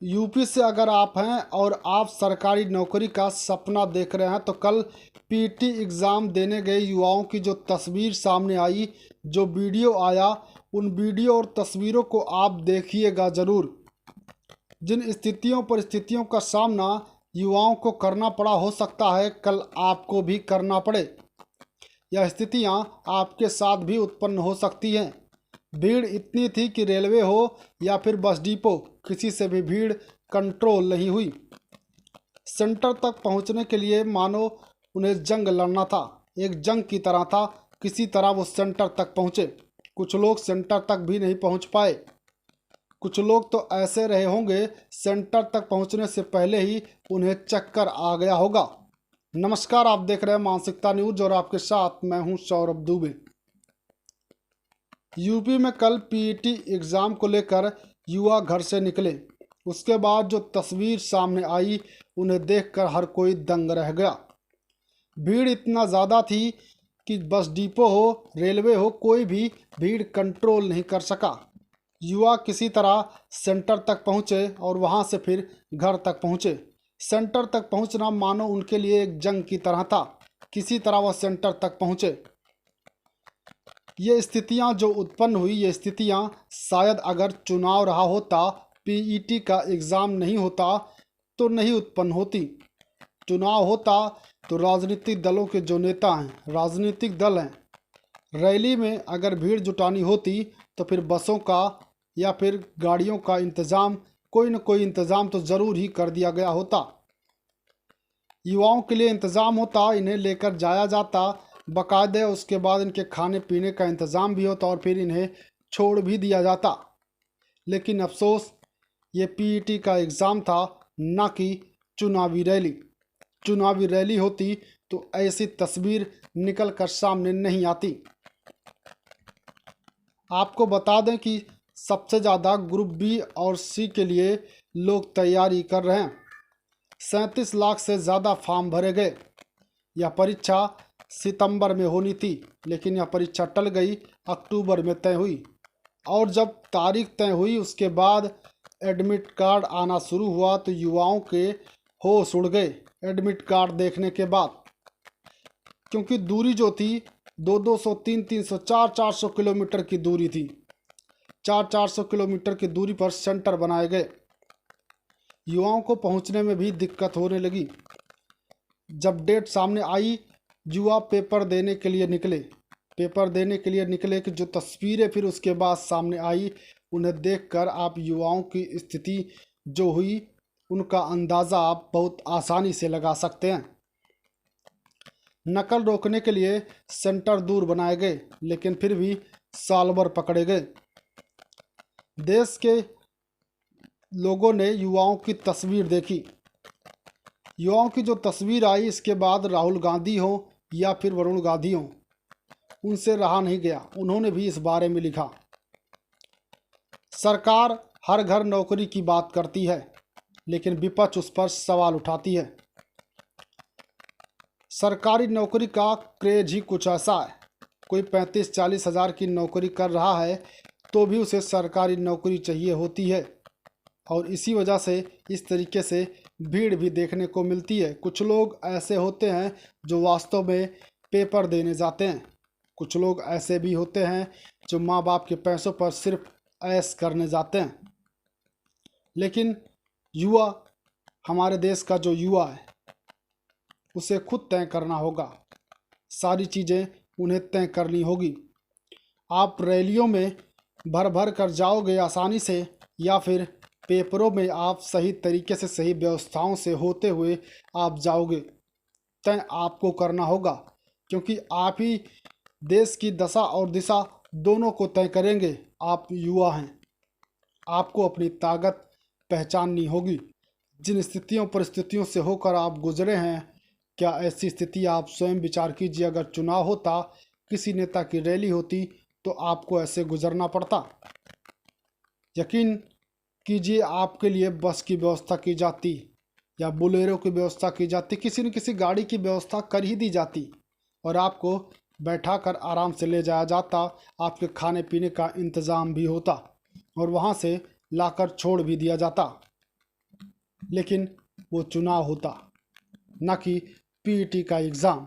UP से अगर आप हैं और आप सरकारी नौकरी का सपना देख रहे हैं तो कल पीटी एग्ज़ाम देने गए युवाओं की जो तस्वीर सामने आई, जो वीडियो आया, उन वीडियो और तस्वीरों को आप देखिएगा ज़रूर। जिन परिस्थितियों का सामना युवाओं को करना पड़ा, हो सकता है कल आपको भी करना पड़े। यह स्थितियां आपके साथ भी उत्पन्न हो सकती हैं। भीड़ इतनी थी कि रेलवे हो या फिर बस डिपो, किसी से भी भीड़ कंट्रोल नहीं हुई। सेंटर तक पहुंचने के लिए मानो उन्हें जंग लड़ना था, एक जंग की तरह था। किसी तरह वो सेंटर तक पहुंचे। कुछ लोग सेंटर तक भी नहीं पहुंच पाए। कुछ लोग तो ऐसे रहे होंगे सेंटर तक पहुंचने से पहले ही उन्हें चक्कर आ गया होगा। नमस्कार, आप देख रहे हैं मानसिकता न्यूज और आपके साथ मैं हूं सौरभ दुबे। यूपी में कल पीईटी एग्ज़ाम को लेकर युवा घर से निकले। उसके बाद जो तस्वीर सामने आई, उन्हें देखकर हर कोई दंग रह गया। भीड़ इतना ज़्यादा थी कि बस डिपो हो, रेलवे हो, कोई भी भीड़ कंट्रोल नहीं कर सका। युवा किसी तरह सेंटर तक पहुँचे और वहाँ से फिर घर तक पहुँचे। सेंटर तक पहुँचना मानो उनके लिए एक जंग की तरह था। किसी तरह वह सेंटर तक पहुँचे। ये स्थितियां जो उत्पन्न हुई, ये स्थितियां शायद अगर चुनाव रहा होता, पीईटी का एग्ज़ाम नहीं होता तो नहीं उत्पन्न होती। चुनाव होता तो राजनीतिक दलों के जो नेता हैं, राजनीतिक दल हैं, रैली में अगर भीड़ जुटानी होती तो फिर बसों का या फिर गाड़ियों का इंतज़ाम, कोई न कोई इंतज़ाम तो ज़रूर ही कर दिया गया होता। युवाओं के लिए इंतज़ाम होता, इन्हें लेकर जाया जाता बाकायदे, उसके बाद इनके खाने पीने का इंतज़ाम भी होता और फिर इन्हें छोड़ भी दिया जाता। लेकिन अफसोस, ये पीईटी का एग्ज़ाम था, ना कि चुनावी रैली। चुनावी रैली होती तो ऐसी तस्वीर निकल कर सामने नहीं आती। आपको बता दें कि सबसे ज़्यादा ग्रुप बी और सी के लिए लोग तैयारी कर रहे हैं। 37 लाख से ज़्यादा फॉर्म भरे गए। यह परीक्षा सितंबर में होनी थी, लेकिन यह परीक्षा टल गई, अक्टूबर में तय हुई। और जब तारीख तय हुई, उसके बाद एडमिट कार्ड आना शुरू हुआ तो युवाओं के होश उड़ गए एडमिट कार्ड देखने के बाद। क्योंकि दूरी जो थी 200-200, 300-300, 400-400 किलोमीटर की दूरी थी। 400-400 किलोमीटर की दूरी पर सेंटर बनाए गए। युवाओं को पहुंचने में भी दिक्कत होने लगी। जब डेट सामने आई, युवा पेपर देने के लिए निकले कि जो तस्वीरें फिर उसके बाद सामने आई, उन्हें देखकर आप युवाओं की स्थिति जो हुई, उनका अंदाज़ा आप बहुत आसानी से लगा सकते हैं। नकल रोकने के लिए सेंटर दूर बनाए गए, लेकिन फिर भी साल भर पकड़े गए। देश के लोगों ने युवाओं की तस्वीर देखी। युवाओं की जो तस्वीर आई, इसके बाद राहुल गांधी हो या फिर वरुण गांधी हो, उनसे रहा नहीं गया। उन्होंने भी इस बारे में लिखा। सरकार हर घर नौकरी की बात करती है, लेकिन विपक्ष उस पर सवाल उठाती है। सरकारी नौकरी का क्रेज ही कुछ ऐसा है। कोई 35-40 हज़ार की नौकरी कर रहा है तो भी उसे सरकारी नौकरी चाहिए होती है, और इसी वजह से इस तरीके से भीड़ भी देखने को मिलती है। कुछ लोग ऐसे होते हैं जो वास्तव में पेपर देने जाते हैं। कुछ लोग ऐसे भी होते हैं जो माँ बाप के पैसों पर सिर्फ ऐश करने जाते हैं। लेकिन युवा, हमारे देश का जो युवा है, उसे खुद तय करना होगा। सारी चीज़ें उन्हें तय करनी होगी। आप रैलियों में भर भर कर जाओगे आसानी से, या फिर पेपरों में आप सही तरीके से, सही व्यवस्थाओं से होते हुए आप जाओगे, तय आपको करना होगा। क्योंकि आप ही देश की दशा और दिशा दोनों को तय करेंगे। आप युवा हैं, आपको अपनी ताकत पहचाननी होगी। जिन परिस्थितियों से होकर आप गुजरे हैं, क्या ऐसी स्थिति आप स्वयं विचार कीजिए। अगर चुनाव होता, किसी नेता की रैली होती, तो आपको ऐसे गुजरना पड़ता। यकीन कीजिए, आपके लिए बस की व्यवस्था की जाती या बोलेरो की व्यवस्था की जाती, किसी न किसी गाड़ी की व्यवस्था कर ही दी जाती और आपको बैठाकर आराम से ले जाया जाता। आपके खाने पीने का इंतज़ाम भी होता और वहाँ से लाकर छोड़ भी दिया जाता। लेकिन वो चुनाव होता, न कि पीईटी का एग्ज़ाम।